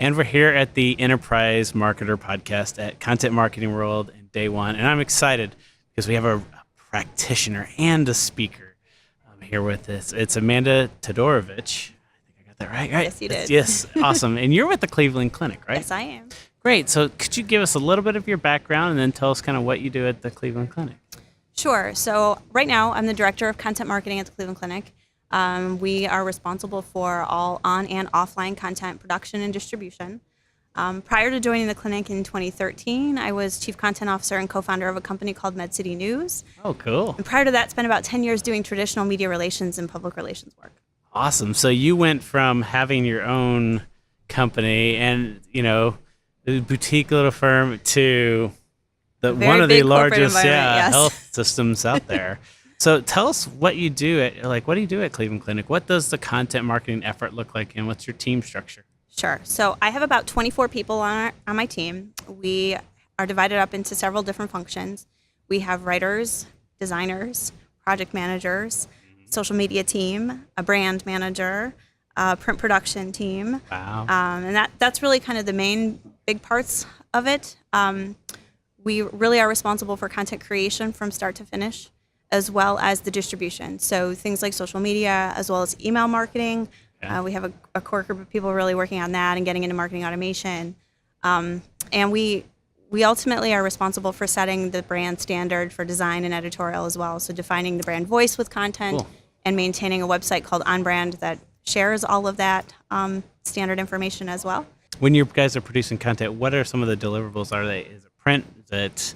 And we're here at the Enterprise Marketer Podcast at Content Marketing World in day one. And I'm excited because we have a practitioner and a speaker here with us. It's Amanda Todorovich. I think I got that right. Yes, you did. Yes, awesome. And you're with the Cleveland Clinic, right? Yes, I am. Great. So could you give us a little bit of your background and then tell us kind of what you do at the Cleveland Clinic? Sure. So right now, I'm the Director of Content Marketing at the Cleveland Clinic. We are responsible for all on and offline content production and distribution. Prior to joining the clinic in 2013, I was Chief Content Officer and co-founder of a company called MedCity News. Oh, cool. And prior to that, spent about 10 years doing traditional media relations and public relations work. Awesome. So you went from having your own company and, the boutique little firm to one of the largest yes. health systems out there. So tell us what you do at Cleveland Clinic. What does the content marketing effort look like, and what's your team structure? Sure. So I have about 24 people on my team. We are divided up into several different functions. We have writers, designers, project managers, social media team, a brand manager, a print production team. Wow. And that's really kind of the main big parts of it. We really are responsible for content creation from start to finish, as well as the distribution. So things like social media, as well as email marketing. Okay. We have a core group of people really working on that and getting into marketing automation. And we ultimately are responsible for setting the brand standard for design and editorial as well. So defining the brand voice with content. Cool. And maintaining a website called On Brand that shares all of that standard information as well. When you guys are producing content, what are some of the deliverables? Are they? Is it print? Is it,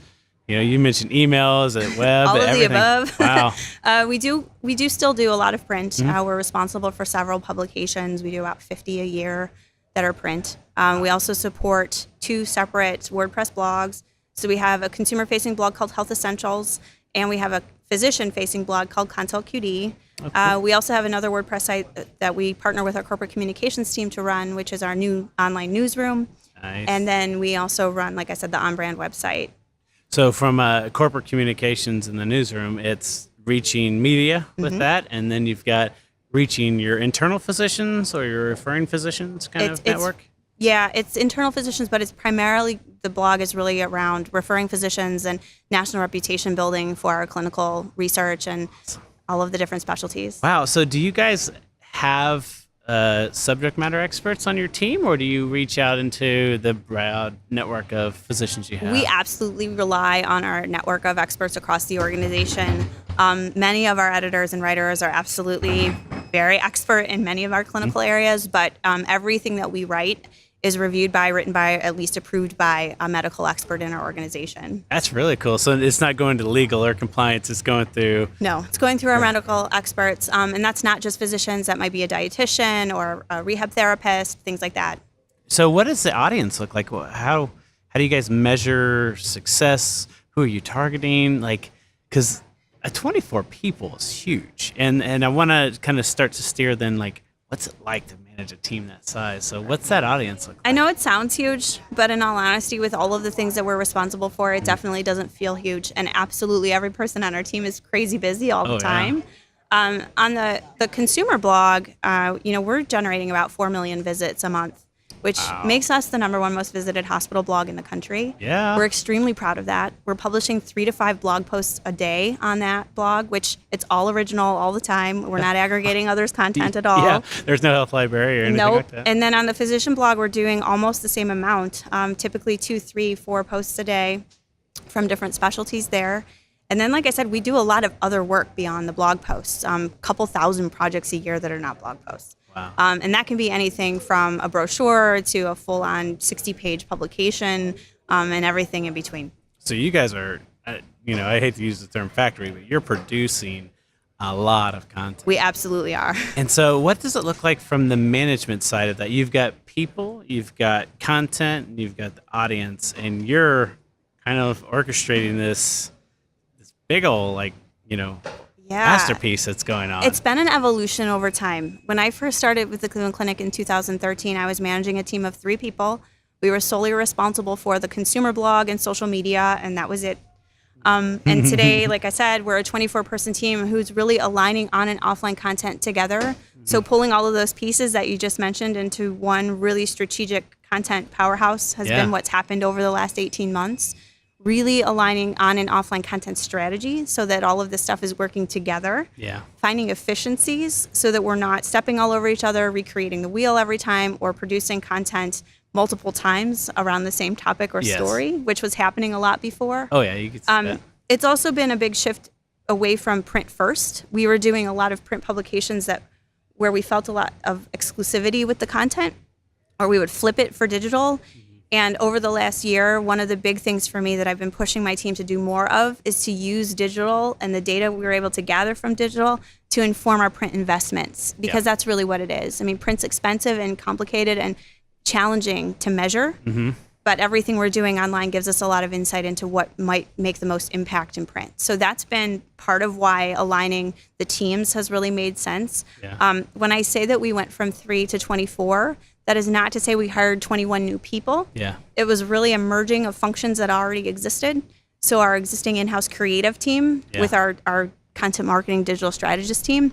you mentioned email? Is it web? All of everything? the above. Wow. We do still do a lot of print. Mm-hmm. We're responsible for several publications. We do about 50 a year that are print. We also support 2 separate WordPress blogs. So we have a consumer-facing blog called Health Essentials, and we have a physician-facing blog called Consult QD. Okay. We also have another WordPress site that we partner with our corporate communications team to run, which is our new online newsroom. Nice. And then we also run, like I said, the On Brand website. So from corporate communications in the newsroom, it's reaching media with mm-hmm. that, and then you've got reaching your internal physicians or your referring physicians kind of network? Yeah, it's internal physicians, but it's primarily, the blog is really around referring physicians and national reputation building for our clinical research and all of the different specialties. Wow. So do you guys have subject matter experts on your team, or do you reach out into the broad network of physicians you have? We absolutely rely on our network of experts across the organization. Many of our editors and writers are absolutely very expert in many of our clinical mm-hmm. areas, but everything that we write is written by, at least approved by a medical expert in our organization. That's really cool. So it's not going to legal or compliance, it's going through... No, it's going through our medical experts. And that's not just physicians, that might be a dietitian or a rehab therapist, things like that. So what does the audience look like? How do you guys measure success? Who are you targeting? Because 24 people is huge. And I want to kind of start to steer then, what's it like to manage a team that size? So what's that audience look like? I know it sounds huge, but in all honesty, with all of the things that we're responsible for, it definitely doesn't feel huge. And absolutely every person on our team is crazy busy all the time. Yeah. On the consumer blog, we're generating about 4 million visits a month, which makes us the #1 most visited hospital blog in the country. Yeah. We're extremely proud of that. We're publishing 3 to 5 blog posts a day on that blog, which it's all original all the time. We're not aggregating others' content at all. Yeah, there's no health library or anything like that. And then on the physician blog, we're doing almost the same amount, typically 2, 3, 4 posts a day from different specialties there. And then, like I said, we do a lot of other work beyond the blog posts, a couple thousand projects a year that are not blog posts. Wow. And that can be anything from a brochure to a full-on 60-page publication and everything in between. So you guys are, I hate to use the term factory, but you're producing a lot of content. We absolutely are. And so what does it look like from the management side of that? You've got people, you've got content, and you've got the audience, and you're kind of orchestrating this big old, masterpiece that's going on. It's been an evolution over time. When I first started with the Cleveland Clinic in 2013, I was managing a team of 3 people. We were solely responsible for the consumer blog and social media, and that was it. And today, like I said, we're a 24-person team who's really aligning on and offline content together. So pulling all of those pieces that you just mentioned into one really strategic content powerhouse has Yeah. been what's happened over the last 18 months. Really aligning on and offline content strategy so that all of this stuff is working together. Yeah. Finding efficiencies so that we're not stepping all over each other, recreating the wheel every time, or producing content multiple times around the same topic or Yes. story, which was happening a lot before. Oh yeah, you could see that. It's also been a big shift away from print first. We were doing a lot of print publications where we felt a lot of exclusivity with the content, or we would flip it for digital. And over the last year, one of the big things for me that I've been pushing my team to do more of is to use digital and the data we were able to gather from digital to inform our print investments, because that's really what it is. I mean, print's expensive and complicated and challenging to measure, but everything we're doing online gives us a lot of insight into what might make the most impact in print. So that's been part of why aligning the teams has really made sense. Yeah. When I say that we went from 3 to 24, that is not to say we hired 21 new people. Yeah. It was really a merging of functions that already existed. So our existing in-house creative team with our content marketing digital strategist team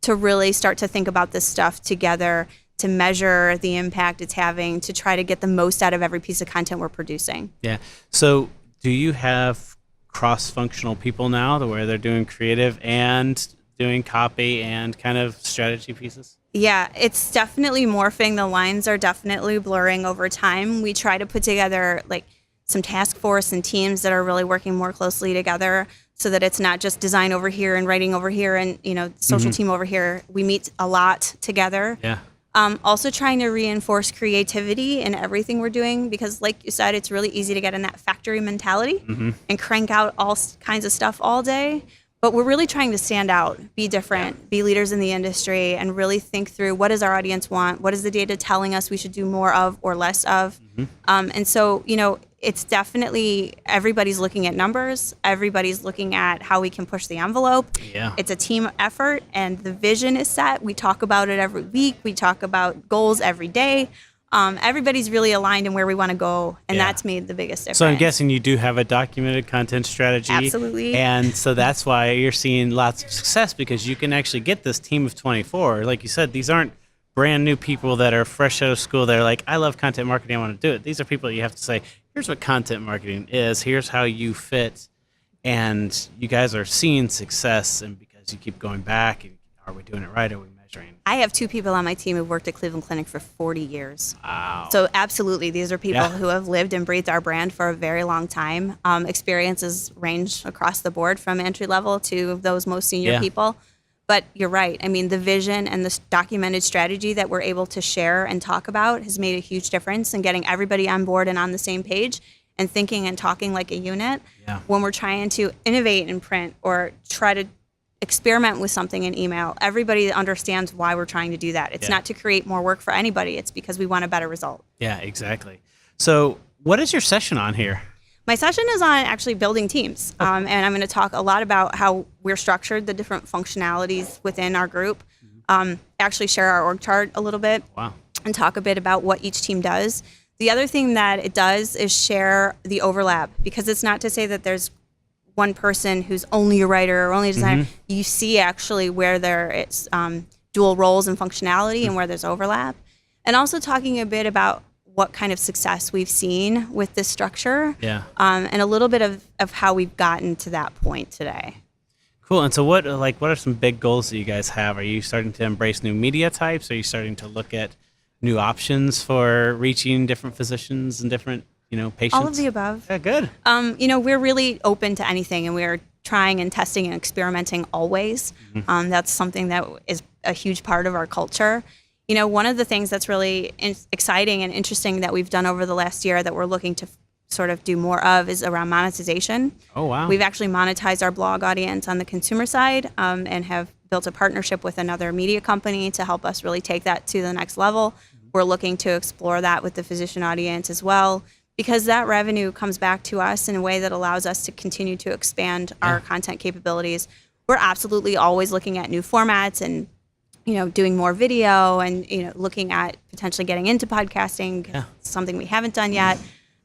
to really start to think about this stuff together, to measure the impact it's having, to try to get the most out of every piece of content we're producing. Yeah. So do you have cross-functional people now to where they're doing creative and doing copy and kind of strategy pieces? Yeah, it's definitely morphing. The lines are definitely blurring over time. We try to put together like some task force and teams that are really working more closely together so that it's not just design over here and writing over here and, social team over here. We meet a lot together. Yeah. Also trying to reinforce creativity in everything we're doing, because like you said, it's really easy to get in that factory mentality and crank out all kinds of stuff all day. But we're really trying to stand out, be different, be leaders in the industry, and really think through what does our audience want? What is the data telling us we should do more of or less of? And so, it's definitely everybody's looking at numbers. Everybody's looking at how we can push the envelope. Yeah. It's a team effort, and the vision is set. We talk about it every week. We talk about goals every day. Everybody's really aligned in where we want to go, and that's made the biggest difference. So I'm guessing you do have a documented content strategy. Absolutely. And so that's why you're seeing lots of success, because you can actually get this team of 24. Like you said, these aren't brand new people that are fresh out of school. They're like, I love content marketing, I want to do it. These are people you have to say, here's what content marketing is, here's how you fit. And you guys are seeing success, and because you keep going back, and are we doing it right? Are we measuring? I have 2 people on my team who've worked at Cleveland Clinic for 40 years. Wow. So absolutely, these are people who have lived and breathed our brand for a very long time. Experiences range across the board from entry level to those most senior people. But you're right. I mean, the vision and the documented strategy that we're able to share and talk about has made a huge difference in getting everybody on board and on the same page and thinking and talking like a unit. Yeah. When we're trying to innovate in print or try to experiment with something in email, everybody understands why we're trying to do that. It's not to create more work for anybody. It's because we want a better result. Yeah, exactly. So what is your session on here? My session is on actually building teams. And I'm going to talk a lot about how we're structured, the different functionalities within our group, actually share our org chart a little bit, and talk a bit about what each team does. The other thing that it does is share the overlap, because it's not to say that there's one person who's only a writer or only a designer. You see actually where there is dual roles and functionality and where there's overlap. And also talking a bit about what kind of success we've seen with this structure, and a little bit of how we've gotten to that point today. Cool. And so what are some big goals that you guys have? Are you starting to embrace new media types? Are you starting to look at new options for reaching different physicians and different, patients? All of the above. Yeah, good. We're really open to anything, and we're trying and testing and experimenting always. That's something that is a huge part of our culture. One of the things that's really exciting and interesting that we've done over the last year that we're looking to sort of do more of is around monetization. Oh, wow. We've actually monetized our blog audience on the consumer side, and have built a partnership with another media company to help us really take that to the next level. We're looking to explore that with the physician audience as well, because that revenue comes back to us in a way that allows us to continue to expand our content capabilities. We're absolutely always looking at new formats and doing more video and, looking at potentially getting into podcasting, something we haven't done yet.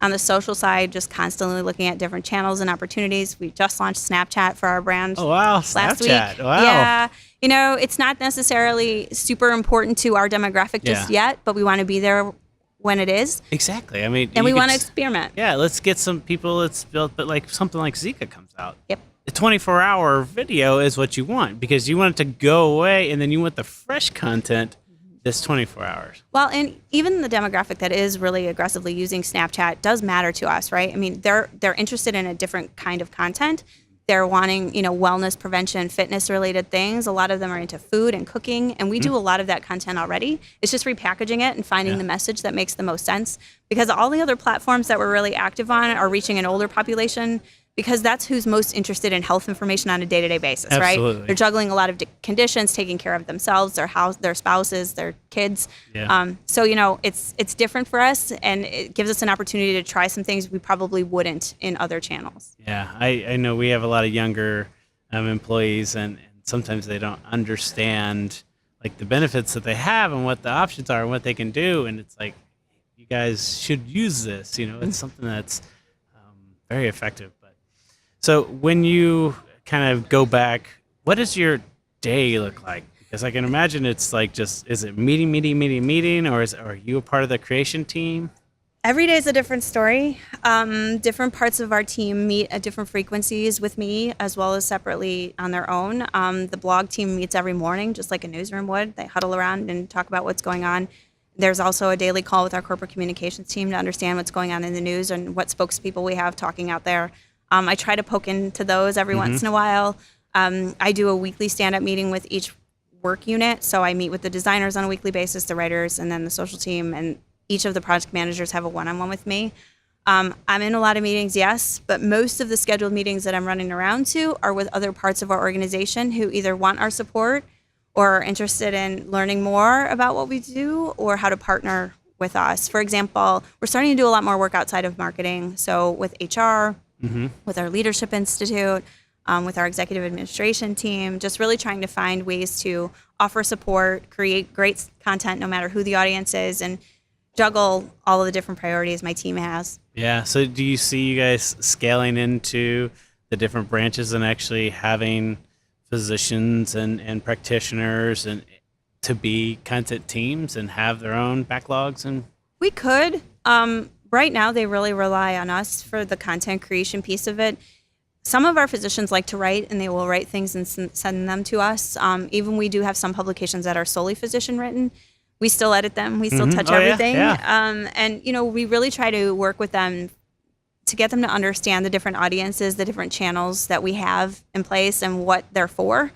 On the social side, just constantly looking at different channels and opportunities. We just launched Snapchat for our brand. Oh, wow. Last Snapchat. week. Wow. Yeah. It's not necessarily super important to our demographic just yet, but we want to be there when it is. Exactly. I mean, And we you want to could experiment. Yeah, let's get some people that's built, but like something like Zika comes out. Yep. The 24-hour video is what you want because you want it to go away, and then you want the fresh content this 24 hours. Well, and even the demographic that is really aggressively using Snapchat does matter to us, right? I mean, they're interested in a different kind of content. They're wanting, wellness, prevention, fitness related things. A lot of them are into food and cooking, and we do a lot of that content already. It's just repackaging it and finding the message that makes the most sense, because all the other platforms that we're really active on are reaching an older population, because that's who's most interested in health information on a day-to-day basis, Absolutely. right? They're juggling a lot of conditions, taking care of themselves, their house, their spouses, their kids. Yeah. So it's different for us, and it gives us an opportunity to try some things we probably wouldn't in other channels. Yeah, I know we have a lot of younger employees, and sometimes they don't understand like the benefits that they have and what the options are and what they can do. And it's like, you guys should use this. It's something that's very effective. But so when you kind of go back, what does your day look like? Because I can imagine it's like is it meeting, or are you a part of the creation team? Every day is a different story. Different parts of our team meet at different frequencies with me, as well as separately on their own. The blog team meets every morning, just like a newsroom would. They huddle around and talk about what's going on. There's also a daily call with our corporate communications team to understand what's going on in the news and what spokespeople we have talking out there. I try to poke into those every once in a while. I do a weekly stand-up meeting with each work unit. So I meet with the designers on a weekly basis, the writers, and then the social team, and each of the project managers have a one-on-one with me. I'm in a lot of meetings, yes, but most of the scheduled meetings that I'm running around to are with other parts of our organization who either want our support or are interested in learning more about what we do or how to partner with us. For example, we're starting to do a lot more work outside of marketing. So with HR, with our Leadership Institute, with our executive administration team, just really trying to find ways to offer support, create great content no matter who the audience is, and juggle all of the different priorities my team has. Yeah. So do you see you guys scaling into the different branches and actually having physicians and practitioners and to be content teams and have their own backlogs? And We could. Right now, they really rely on us for the content creation piece of it. Some of our physicians like to write, and they will write things and send them to us. Even we do have some publications that are solely physician written. We still edit them. We still touch everything. Yeah. And, we really try to work with them to get them to understand the different audiences, the different channels that we have in place and what they're for.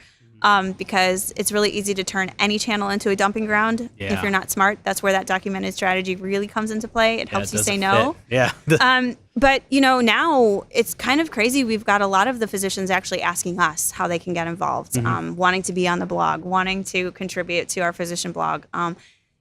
Because it's really easy to turn any channel into a dumping ground if you're not smart. That's where that documented strategy really comes into play. It helps you say no. Yeah. But, now it's kind of crazy. We've got a lot of the physicians actually asking us how they can get involved, wanting to be on the blog, wanting to contribute to our physician blog,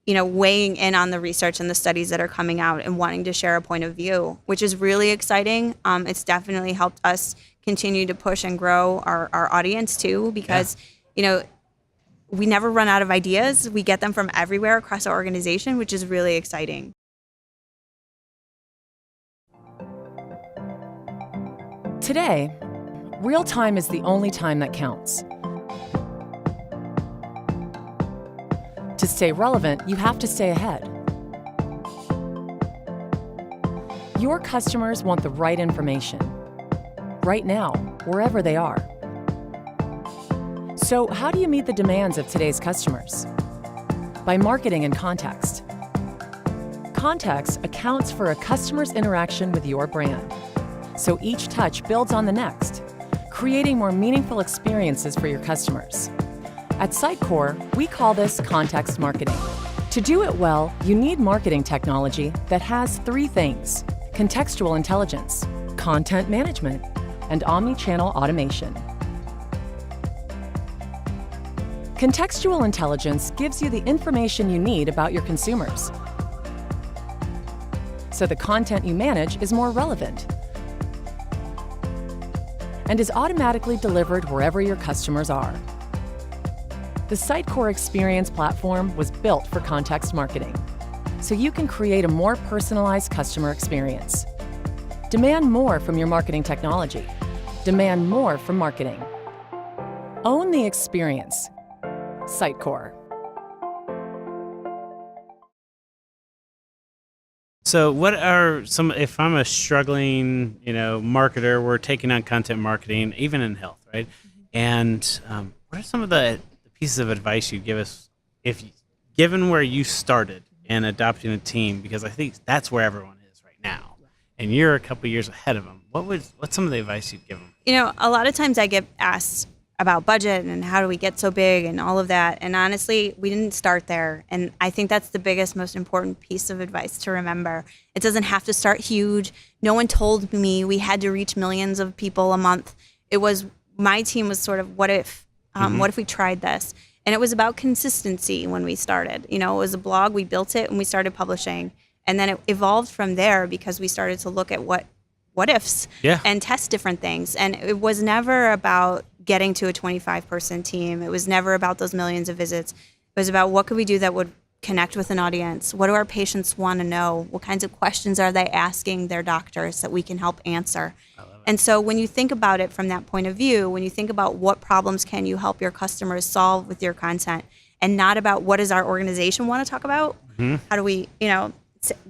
weighing in on the research and the studies that are coming out and wanting to share a point of view, which is really exciting. It's definitely helped us continue to push and grow our audience too, because, we never run out of ideas. We get them from everywhere across our organization, which is really exciting. Today, real time is the only time that counts. To stay relevant, you have to stay ahead. Your customers want the right information, right now, wherever they are. So how do you meet the demands of today's customers? By marketing in context. Context accounts for a customer's interaction with your brand. So each touch builds on the next, creating more meaningful experiences for your customers. At Sitecore, we call this context marketing. To do it well, you need marketing technology that has three things: contextual intelligence, content management, and omni-channel automation. Contextual intelligence gives you the information you need about your consumers, so the content you manage is more relevant and is automatically delivered wherever your customers are. The Sitecore Experience platform was built for context marketing, so you can create a more personalized customer experience. Demand more from your marketing technology. Demand more from marketing. Own the experience. Sitecore. So what are some, if I'm a struggling, marketer, we're taking on content marketing, even in health, right? And what are some of the pieces of advice you'd give us given where you started and adopting a team, because I think that's where everyone is right now, and you're a couple years ahead of them. What's some of the advice you'd give them? A lot of times I get asked about budget and how do we get so big and all of that. And honestly, we didn't start there. And I think that's the biggest, most important piece of advice to remember. It doesn't have to start huge. No one told me we had to reach millions of people a month. My team was sort of, what if we tried this? And it was about consistency when we started. It was a blog, we built it and we started publishing. And then it evolved from there because we started to look at what ifs and test different things. And it was never about getting to a 25-person team. It was never about those millions of visits. It was about what could we do that would connect with an audience? What do our patients want to know? What kinds of questions are they asking their doctors that we can help answer? And so when you think about it from that point of view, when you think about what problems can you help your customers solve with your content, and not about what does our organization want to talk about, how do we,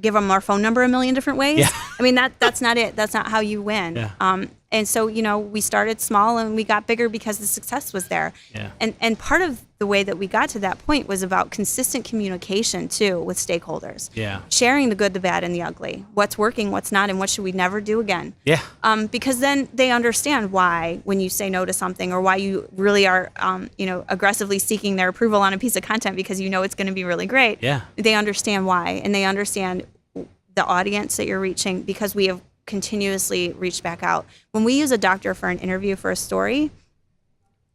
give them our phone number a million different ways? Yeah. I mean, that's not it. That's not how you win. Yeah. And so, we started small and we got bigger because the success was there. Yeah. And part of the way that we got to that point was about consistent communication too with stakeholders. Yeah. Sharing the good, the bad, and the ugly. What's working, what's not, and what should we never do again. Yeah. Because then they understand why when you say no to something, or why you really are, aggressively seeking their approval on a piece of content because it's going to be really great. Yeah. They understand why, and they understand the audience that you're reaching because we have continuously reached back out. When we use a doctor for an interview for a story,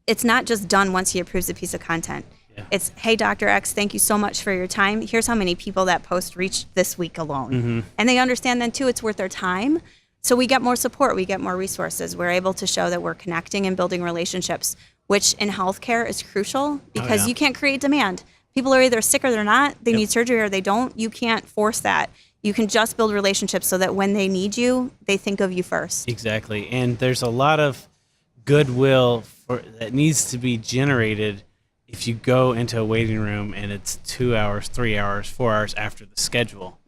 it's not just done once he approves a piece of content. Yeah. It's, hey, Dr. X, thank you so much for your time. Here's how many people that post reached this week alone. And they understand then too it's worth their time. So we get more support, we get more resources. We're able to show that we're connecting and building relationships, which in healthcare is crucial because you can't create demand. People are either sick or they're not. They need surgery or they don't. You can't force that. You can just build relationships so that when they need you, they think of you first. Exactly. And there's a lot of goodwill that needs to be generated if you go into a waiting room and it's 2 hours, 3 hours, 4 hours after the schedule.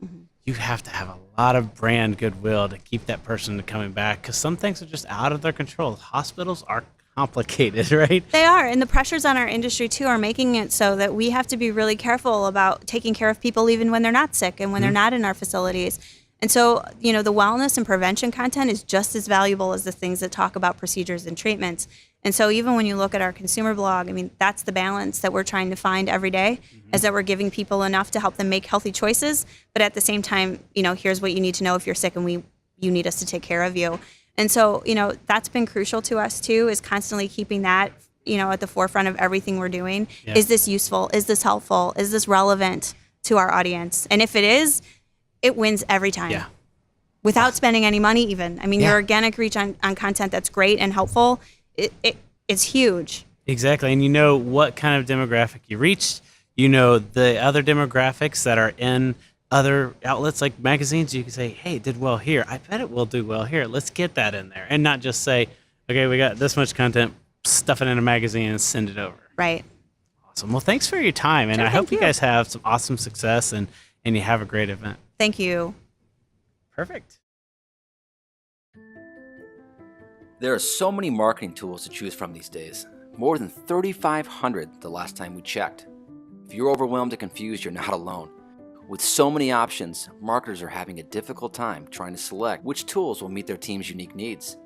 You have to have a lot of brand goodwill to keep that person coming back, because some things are just out of their control. Hospitals are complicated, right? They are, and the pressures on our industry too are making it so that we have to be really careful about taking care of people even when they're not sick and when they're not in our facilities. And so, the wellness and prevention content is just as valuable as the things that talk about procedures and treatments. And so even when you look at our consumer blog, that's the balance that we're trying to find every day, is that we're giving people enough to help them make healthy choices, but at the same time, here's what you need to know if you're sick and you need us to take care of you. And so, that's been crucial to us too, is constantly keeping that, at the forefront of everything we're doing. Yeah. Is this useful? Is this helpful? Is this relevant to our audience? And if it is, it wins every time. Yeah. Without spending any money even. Your organic reach on content that's great and helpful, it's huge. Exactly. And you know what kind of demographic you reached. You know the other demographics that are in other outlets like magazines. You can say, hey, it did well here. I bet it will do well here. Let's get that in there. And not just say, okay, we got this much content, stuff it in a magazine and send it over. Right. Awesome. Well, thanks for your time. And sure, I hope you guys have some awesome success and you have a great event. Thank you. Perfect. There are so many marketing tools to choose from these days. More than 3,500 the last time we checked. If you're overwhelmed and confused, you're not alone. With so many options, marketers are having a difficult time trying to select which tools will meet their team's unique needs.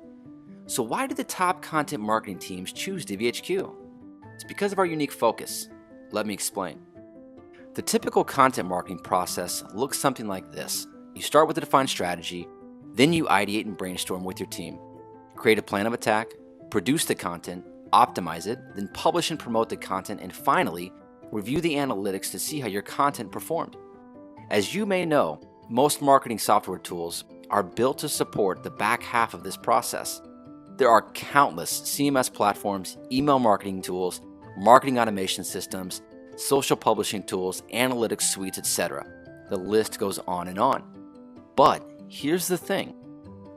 So why do the top content marketing teams choose DVHQ? It's because of our unique focus. Let me explain. The typical content marketing process looks something like this. You start with a defined strategy, then you ideate and brainstorm with your team. Create a plan of attack, produce the content, optimize it, then publish and promote the content, and finally, review the analytics to see how your content performed. As you may know, most marketing software tools are built to support the back half of this process. There are countless CMS platforms, email marketing tools, marketing automation systems, social publishing tools, analytics suites, etc. The list goes on and on. But here's the thing.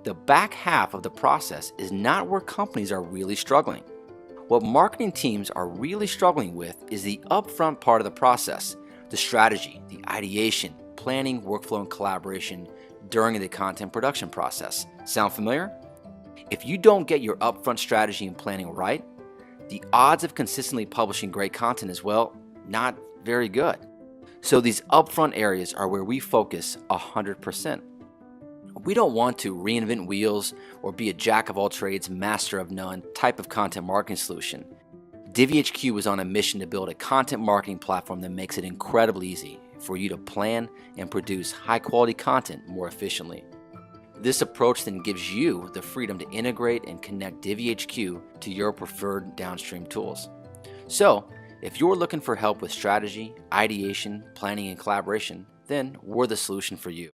The back half of the process is not where companies are really struggling. What marketing teams are really struggling with is the upfront part of the process, the strategy, the ideation, planning, workflow, and collaboration during the content production process. Sound familiar? If you don't get your upfront strategy and planning right, the odds of consistently publishing great content is, well, not very good. So these upfront areas are where we focus 100%. We don't want to reinvent wheels or be a jack of all trades, master of none type of content marketing solution. DiviHQ is on a mission to build a content marketing platform that makes it incredibly easy for you to plan and produce high quality content more efficiently. This approach then gives you the freedom to integrate and connect DiviHQ to your preferred downstream tools. So, if you're looking for help with strategy, ideation, planning, and collaboration, then we're the solution for you.